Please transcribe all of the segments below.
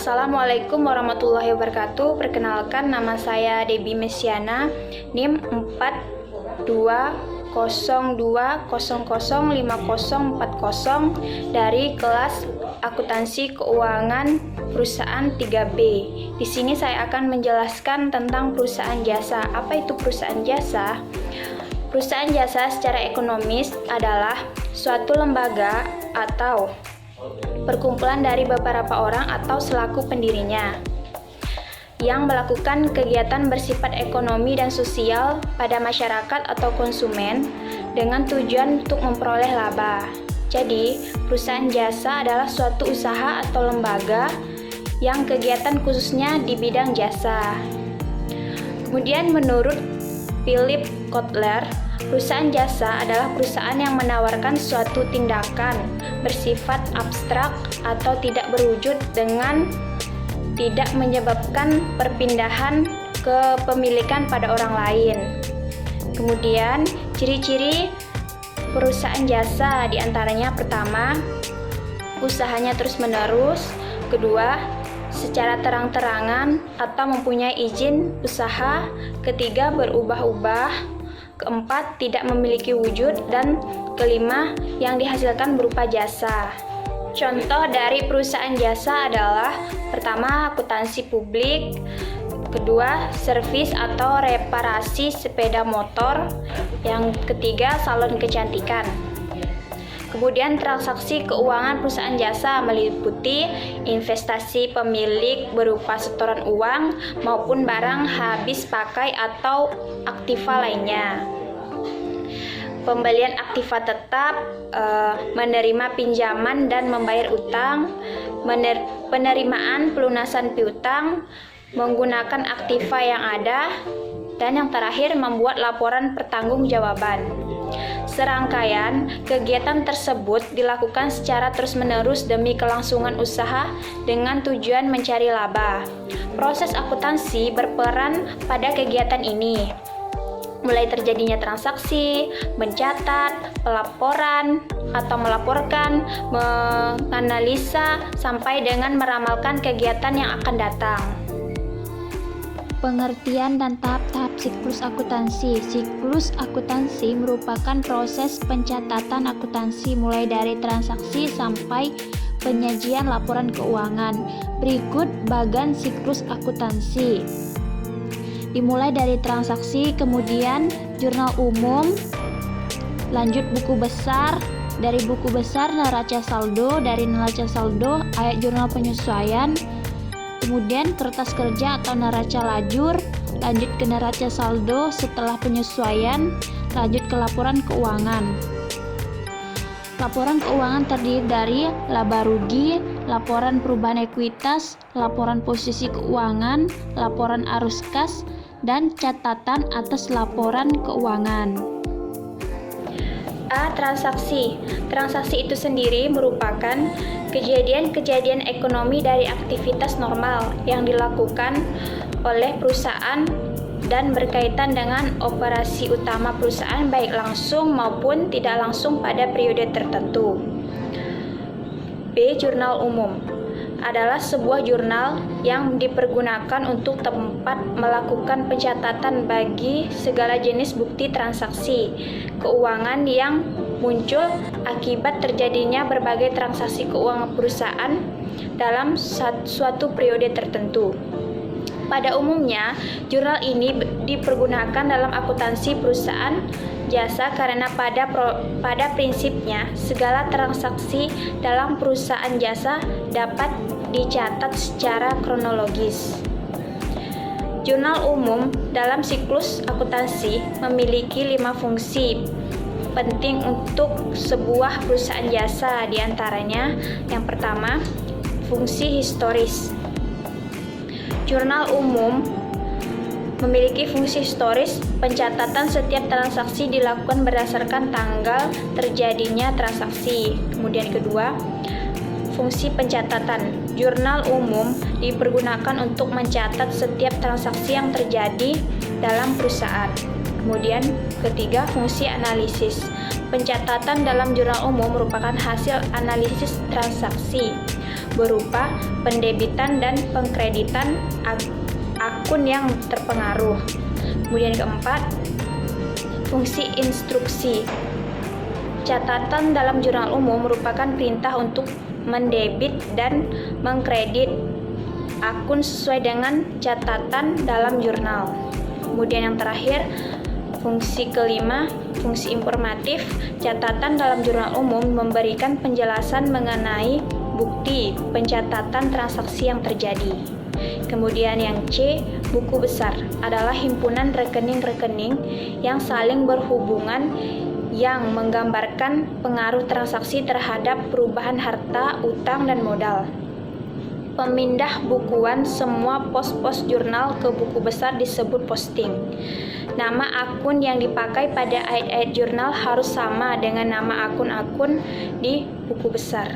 Assalamualaikum warahmatullahi wabarakatuh. Perkenalkan, nama saya Debbie Mesiana, NIM 4202005040 dari kelas Akuntansi Keuangan Perusahaan 3B. Di sini saya akan menjelaskan tentang perusahaan jasa. Apa itu perusahaan jasa? Perusahaan jasa secara ekonomis adalah suatu lembaga atau perkumpulan dari beberapa orang atau selaku pendirinya yang melakukan kegiatan bersifat ekonomi dan sosial pada masyarakat atau konsumen dengan tujuan untuk memperoleh laba. Jadi, perusahaan jasa adalah suatu usaha atau lembaga yang kegiatan khususnya di bidang jasa. Kemudian menurut Philip Kotler, perusahaan jasa adalah perusahaan yang menawarkan suatu tindakan bersifat abstrak atau tidak berwujud dengan tidak menyebabkan perpindahan kepemilikan pada orang lain. Kemudian, ciri-ciri perusahaan jasa diantaranya pertama, usahanya terus-menerus. Kedua, secara terang-terangan atau mempunyai izin usaha. Ketiga, berubah-ubah. Keempat, tidak memiliki wujud. Dan kelima, yang dihasilkan berupa jasa. Contoh dari perusahaan jasa adalah pertama, akuntansi publik. Kedua, servis atau reparasi sepeda motor. Yang ketiga, salon kecantikan. Kemudian transaksi keuangan perusahaan jasa meliputi investasi pemilik berupa setoran uang maupun barang habis pakai atau aktiva lainnya. Pembelian aktiva tetap, menerima pinjaman dan membayar utang, penerimaan pelunasan piutang, menggunakan aktiva yang ada, dan yang terakhir membuat laporan pertanggungjawaban. Serangkaian kegiatan tersebut dilakukan secara terus-menerus demi kelangsungan usaha dengan tujuan mencari laba. Proses akuntansi berperan pada kegiatan ini, mulai terjadinya transaksi, mencatat, pelaporan atau melaporkan, menganalisa, sampai dengan meramalkan kegiatan yang akan datang. Pengertian dan tahap-tahap siklus akuntansi. Siklus akuntansi merupakan proses pencatatan akuntansi mulai dari transaksi sampai penyajian laporan keuangan. Berikut bagan siklus akuntansi. Dimulai dari transaksi, kemudian jurnal umum, lanjut buku besar, dari buku besar neraca saldo, dari neraca saldo ayat jurnal penyesuaian, kemudian kertas kerja atau neraca lajur, lanjut ke neraca saldo setelah penyesuaian, lanjut ke laporan keuangan. Laporan keuangan terdiri dari laba rugi, laporan perubahan ekuitas, laporan posisi keuangan, laporan arus kas, dan catatan atas laporan keuangan. A. Transaksi. Transaksi itu sendiri merupakan kejadian-kejadian ekonomi dari aktivitas normal yang dilakukan oleh perusahaan dan berkaitan dengan operasi utama perusahaan baik langsung maupun tidak langsung pada periode tertentu. B. Jurnal umum adalah sebuah jurnal yang dipergunakan untuk tempat melakukan pencatatan bagi segala jenis bukti transaksi keuangan yang muncul akibat terjadinya berbagai transaksi keuangan perusahaan dalam suatu periode tertentu. Pada umumnya, jurnal ini dipergunakan dalam akuntansi perusahaan jasa karena pada prinsipnya segala transaksi dalam perusahaan jasa dapat dicatat secara kronologis. Jurnal umum dalam siklus akuntansi memiliki 5 fungsi penting untuk sebuah perusahaan jasa, diantaranya yang pertama, fungsi historis. Jurnal umum memiliki fungsi historis. Pencatatan setiap transaksi dilakukan berdasarkan tanggal terjadinya transaksi. Kemudian kedua, fungsi pencatatan. Jurnal umum dipergunakan untuk mencatat setiap transaksi yang terjadi dalam perusahaan. Kemudian ketiga, fungsi analisis. Pencatatan dalam jurnal umum merupakan hasil analisis transaksi. berupa pendebitan dan pengkreditan akun yang terpengaruh. Kemudian keempat, fungsi instruksi. Catatan dalam jurnal umum merupakan perintah untuk mendebit dan mengkredit akun sesuai dengan catatan dalam jurnal. Kemudian yang terakhir, fungsi kelima, fungsi informatif. Catatan dalam jurnal umum memberikan penjelasan mengenai bukti pencatatan transaksi yang terjadi. Kemudian yang C, buku besar adalah himpunan rekening-rekening yang saling berhubungan yang menggambarkan pengaruh transaksi terhadap perubahan harta, utang, dan modal. Pemindah bukuan semua pos-pos jurnal ke buku besar disebut posting. Nama akun yang dipakai pada ayat-ayat jurnal harus sama dengan nama akun-akun di buku besar.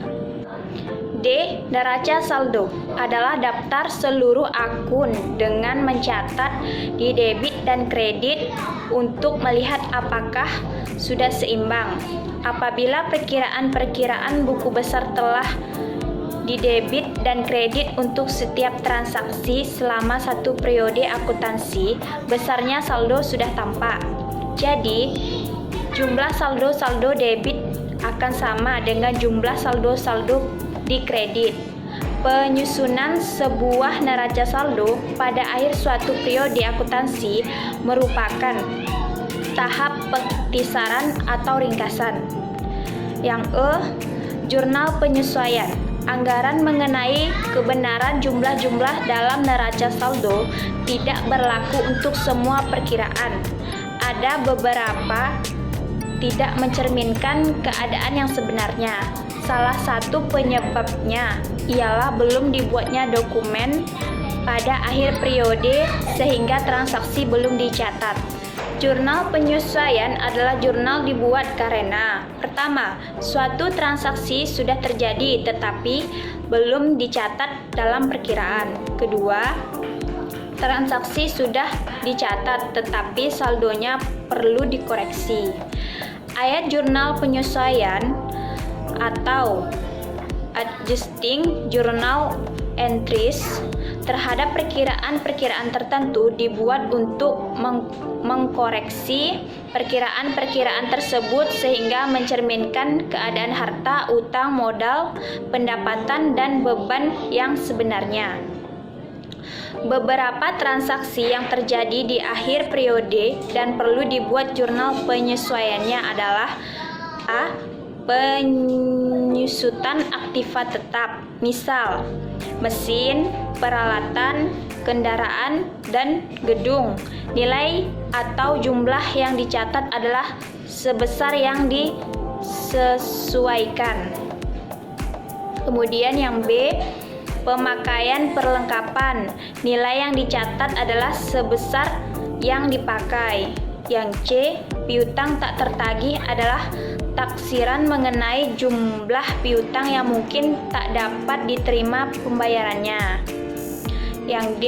D. Neraca saldo adalah daftar seluruh akun dengan mencatat di debit dan kredit untuk melihat apakah sudah seimbang. Apabila perkiraan buku besar telah di debit dan kredit untuk setiap transaksi selama satu periode akuntansi, besarnya saldo sudah tampak. Jadi, jumlah saldo debit akan sama dengan jumlah saldo di kredit. Penyusunan sebuah neraca saldo pada akhir suatu periode akuntansi merupakan tahap pengkisaran atau ringkasan. Yang E, jurnal penyesuaian. Anggaran mengenai kebenaran jumlah-jumlah dalam neraca saldo tidak berlaku untuk semua perkiraan. Ada beberapa tidak mencerminkan keadaan yang sebenarnya. Salah satu penyebabnya ialah belum dibuatnya dokumen pada akhir periode sehingga transaksi belum dicatat. Jurnal penyesuaian adalah jurnal dibuat karena pertama, suatu transaksi sudah terjadi tetapi belum dicatat dalam perkiraan. Kedua, transaksi sudah dicatat tetapi saldonya perlu dikoreksi. Ayat jurnal penyesuaian atau adjusting journal entries terhadap perkiraan-perkiraan tertentu dibuat untuk mengkoreksi perkiraan-perkiraan tersebut sehingga mencerminkan keadaan harta, utang, modal, pendapatan, dan beban yang sebenarnya. Beberapa transaksi yang terjadi di akhir periode dan perlu dibuat jurnal penyesuaiannya adalah A. Penyusutan aktiva tetap, misal mesin, peralatan, kendaraan, dan gedung. Nilai atau jumlah yang dicatat adalah sebesar yang disesuaikan. Kemudian yang B, pemakaian perlengkapan. Nilai yang dicatat adalah sebesar yang dipakai. Yang C, piutang tak tertagih adalah taksiran mengenai jumlah piutang yang mungkin tak dapat diterima pembayarannya. Yang D,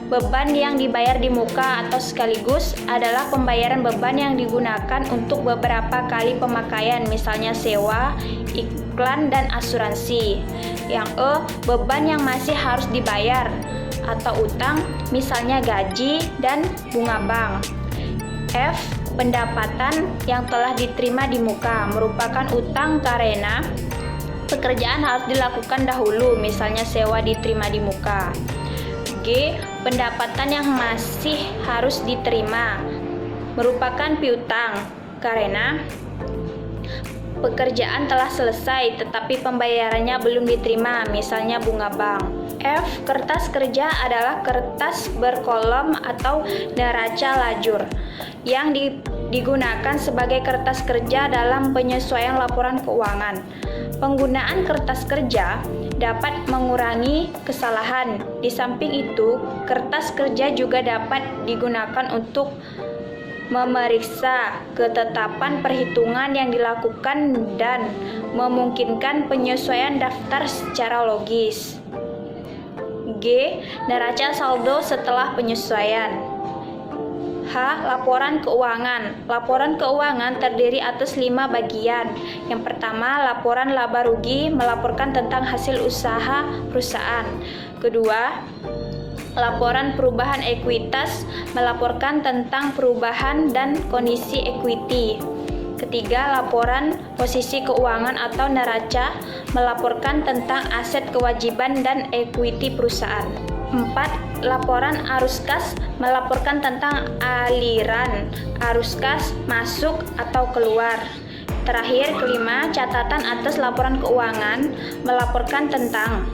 beban yang dibayar di muka atau sekaligus adalah pembayaran beban yang digunakan untuk beberapa kali pemakaian, misalnya sewa, iklan, dan asuransi. Yang E, beban yang masih harus dibayar atau utang, misalnya gaji dan bunga bank. F, pendapatan yang telah diterima di muka merupakan utang karena pekerjaan harus dilakukan dahulu, misalnya sewa diterima di muka. G, pendapatan yang masih harus diterima merupakan piutang karena pekerjaan telah selesai tetapi pembayarannya belum diterima, misalnya bunga bank. F, kertas kerja adalah kertas berkolom atau neraca lajur yang digunakan sebagai kertas kerja dalam penyesuaian laporan keuangan. Penggunaan kertas kerja dapat mengurangi kesalahan. Di samping itu, kertas kerja juga dapat digunakan untuk memeriksa ketetapan perhitungan yang dilakukan dan memungkinkan penyesuaian daftar secara logis. G, neraca saldo setelah penyesuaian. H. Laporan keuangan. Laporan keuangan terdiri atas 5 bagian. Yang pertama, laporan laba rugi melaporkan tentang hasil usaha perusahaan. Kedua, laporan perubahan ekuitas melaporkan tentang perubahan dan kondisi ekuiti. Ketiga, laporan posisi keuangan atau neraca melaporkan tentang aset kewajiban dan ekuiti perusahaan. 4. Laporan arus kas melaporkan tentang aliran arus kas masuk atau keluar. Terakhir, kelima, catatan atas laporan keuangan melaporkan tentang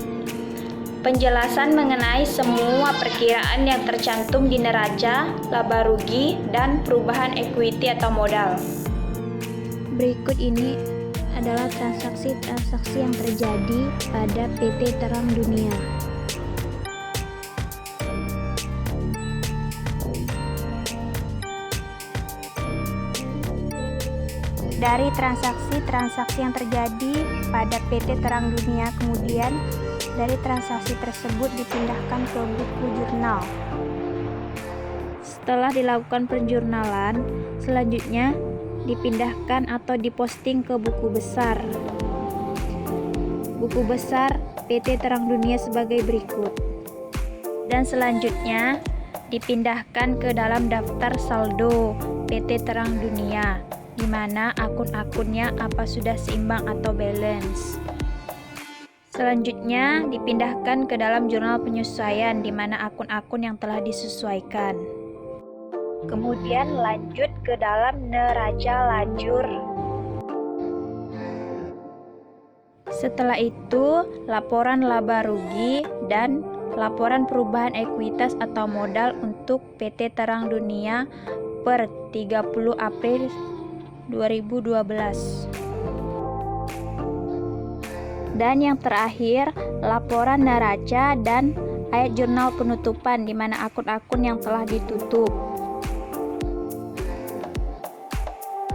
penjelasan mengenai semua perkiraan yang tercantum di neraca, laba rugi, dan perubahan ekuiti atau modal. Berikut ini adalah transaksi-transaksi yang terjadi pada PT Terang Dunia. Dari transaksi-transaksi yang terjadi pada PT Terang Dunia, kemudian dari transaksi tersebut dipindahkan ke buku jurnal. Setelah dilakukan penjurnalan, selanjutnya dipindahkan atau diposting ke buku besar. Buku besar PT Terang Dunia sebagai berikut. Dan selanjutnya dipindahkan ke dalam daftar saldo PT Terang Dunia, di mana akun-akunnya apa sudah seimbang atau balance. Selanjutnya dipindahkan ke dalam jurnal penyesuaian, di mana akun-akun yang telah disesuaikan. Kemudian lanjut ke dalam neraca lajur. Setelah itu, laporan laba rugi dan laporan perubahan ekuitas atau modal untuk PT Terang Dunia per 30 April 2012. Dan yang terakhir, laporan neraca dan ayat jurnal penutupan, di mana akun-akun yang telah ditutup.